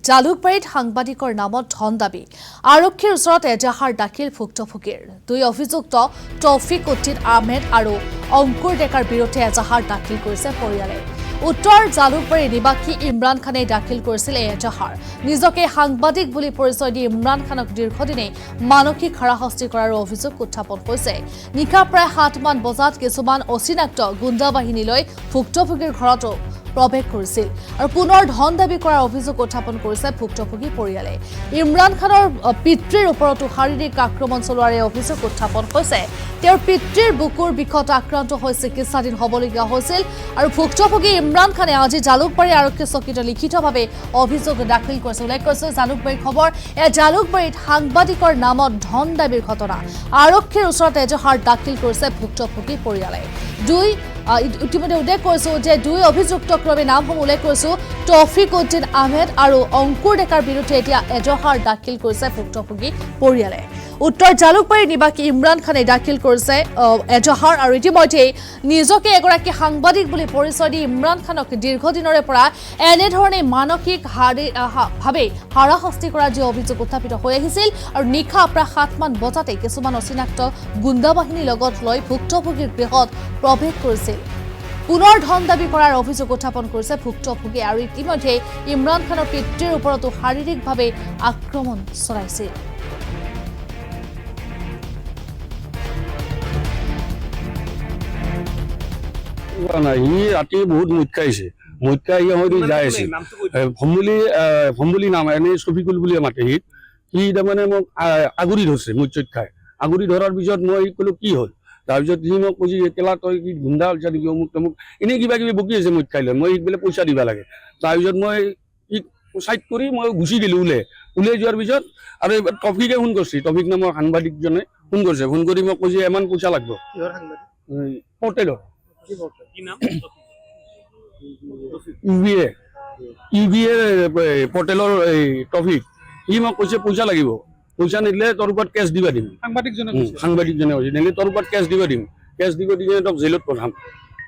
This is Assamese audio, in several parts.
জালুকবাৰীত সাংবাদিকৰ নামত ধন দাবী আৰক্ষীৰ ওচৰত এজাহাৰ দাখিল ভুক্তভোগীৰ দুই অভিযুক্ত তৌফিক উদ্দিন আহমেদ আৰু অংকুৰ ডেকাৰ বিৰুদ্ধে এজাহাৰ দাখিল কৰিছে পৰিয়ালে উত্তৰ জালুকবাৰীৰ নিবাসী ইমৰান খানে দাখিল কৰিছিল এই এজাহাৰ নিজকে সাংবাদিক বুলি পৰিচয় দি ইমৰান খানক দীৰ্ঘদিনে মানসিক হাৰাশাস্তি কৰাৰ অভিযোগ উত্থাপন হৈছে নিশা প্ৰায় 7 মান বজাত কিছুমান অচিনাক্ত গুণ্ডা বাহিনীলৈ ভুক্তভোগীৰ ঘৰতো প্ৰৱেশ কৰিছিল আৰু পুনৰ ধন দাবী কৰাৰ অভিযোগ উত্থাপন কৰিছে ভুক্তভোগী পৰিয়ালে ইমৰান খানৰ পিতৃৰ ওপৰতো শাৰীৰিক আক্ৰমণ চলোৱাৰ অভিযোগ উত্থাপন হৈছে তেওঁৰ পিতৃৰ বুকুৰ বিষত আক্ৰান্ত হৈ চিকিৎসাধীন হ'বলগীয়া হৈছিল আৰু ভুক্তভোগী ইমৰান খানে আজি জালুকবাৰী আৰক্ষী চকীত লিখিতভাৱে অভিযোগ দাখিল কৰিছে উল্লেখ কৰিছে জালুকবাৰীৰ খবৰ জালুকবাৰীত সাংবাদিকৰ নামত ধন দাবীৰ ঘটনা আৰক্ষীৰ ওচৰত এজাহাৰ দাখিল কৰিছে ভুক্তভোগী পৰিয়ালে দুই ইতিমধ্যে উল্লেখ কৰিছো যে দুই অভিযুক্ত ক্ৰমে নামসমূহ উল্লেখ কৰিছো তৌফিক উদ্দিন আহমেদ আৰু অংকুৰ ডেকাৰ বিৰুদ্ধে এতিয়া এজাহাৰ দাখিল কৰিছে ভুক্তভোগী পৰিয়ালে উত্তৰ জালুকবাৰীৰ নিবাসী ইমৰান খানে দাখিল কৰিছে এজাহাৰ আৰু ইতিমধ্যে নিজকে এগৰাকী সাংবাদিক বুলি পৰিচয় দি ইমৰান খানক দীৰ্ঘদিনৰে পৰা এনেধৰণে মানসিক ভাৱে হাৰাশাস্তি কৰাৰ যি অভিযোগ উত্থাপিত হৈ আহিছিল আৰু নিশা প্ৰায় 7 মান বজাতে কিছুমান অচিনাক্ত গুণ্ডা বাহিনীৰ লগত লৈ ভুক্তভোগীৰ গৃহত প্ৰৱেশ কৰিছিল পুনৰ ধন দাবী কৰাৰ অভিযোগ উত্থাপন কৰিছে ভুক্তভোগী আৰু ইতিমধ্যে ইমৰান খানৰ পিতৃৰ ওপৰতো শাৰীৰিকভাৱে আক্ৰমণ চলাইছিল ৰাতি বহুত মদ খাইছে মদ খাই যাই আছে ভম্বুলি নাম এনে শফিকুল বুলি মাতে সি তাৰমানে মোক আগুৰি ধৰছে মদ চদ খাই আগুৰি ধৰাৰ পিছত মই ক'লো কি হ'ল তাৰপিছত সি মোক কৈছে কেলা তই কি গুণ্ডা ওলছা নেকি অমুক তমুক এনেই কিবা কিবি বকি আছে মদ খাই লৈ মই বোলে পইচা দিব লাগে তাৰপিছত মই চাইড কৰি মই গুচি দিলোঁ ওলাই যোৱাৰ পিছত আৰু টপিকে ফোন কৰিছে টপিক নামৰ সাংবাদিকজনে ফোন কৰিছে ফোন কৰি মোক কৈছে ইমান পইচা লাগিব পৰ্টেলৰ ইউবিএ পৰ্টেলৰ টপিক সি মোক কৈছে পইচা লাগিব পইচা নিদিলে তোৰ ওপৰত কেছ দিবা দিম সাংবাদিকজনে কৈছে নিদিলে তোৰ ওপৰত কেছ দিবা দিম কেছ দিব দি কিনে তোক জেলত পঠাম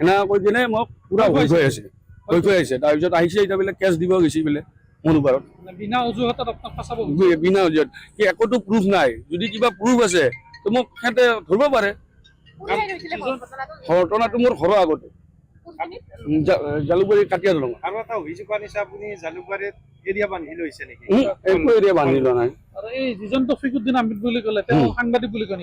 এনেকুৱা কৈ কিনে মোক পুৰা ভয় খুৱাই আছে তাৰপিছত আহিছে এতিয়া বোলে কেছ দিব গৈছে বোলে মোৰ ওপৰত বিনা অজুহাতত বিনা অজুহাত কি একোতো প্ৰুফ নাই যদি কিবা প্ৰুফ আছে তো মোক সিহঁতে ধৰিব পাৰে ঘটনাটো মোৰ ঘৰৰ আগতে জালুকবাৰী কাটিয়া দলং আৰু এটা অভিযোগ আনিছে আপুনি জালুকবাৰীত এৰিয়া বান্ধি লৈছে নেকি একো এৰিয়া বান্ধি লোৱা নাই আৰু এই যিজন তৌফিক উদ্দিন আহমেদ বুলি ক'লে তেওঁ সাংবাদিক বুলি কয়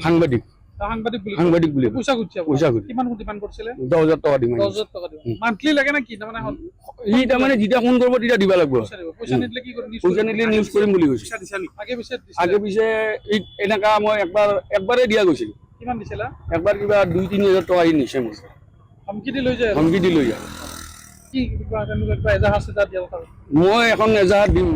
সাংবাদিক বুলি পইচা খুজিছে কিমান ডিমাণ্ড কৰিছিলে 10,000 টকা দিম 10,000 টকা দিব মান্থলি লাগে না কি তাৰমানে যেতিয়া ফোন কৰিব তেতিয়া দিব লাগিব পইচা নিদিলে কি কৰিম পইচা নিদিলে নিউজ কৰিম বুলি কৈছে আগে পিছে এনেকা মই একবাৰে দিয়া গৈছিল কিমান দিছিলা একবাৰ কিবা 2-3 হাজাৰ টকা নিছে মোক ধমকি দি লৈ যায় কি কিবা এজাহাৰ আছে তাত দিয়া কথা মই এখন এজাহাৰ দিম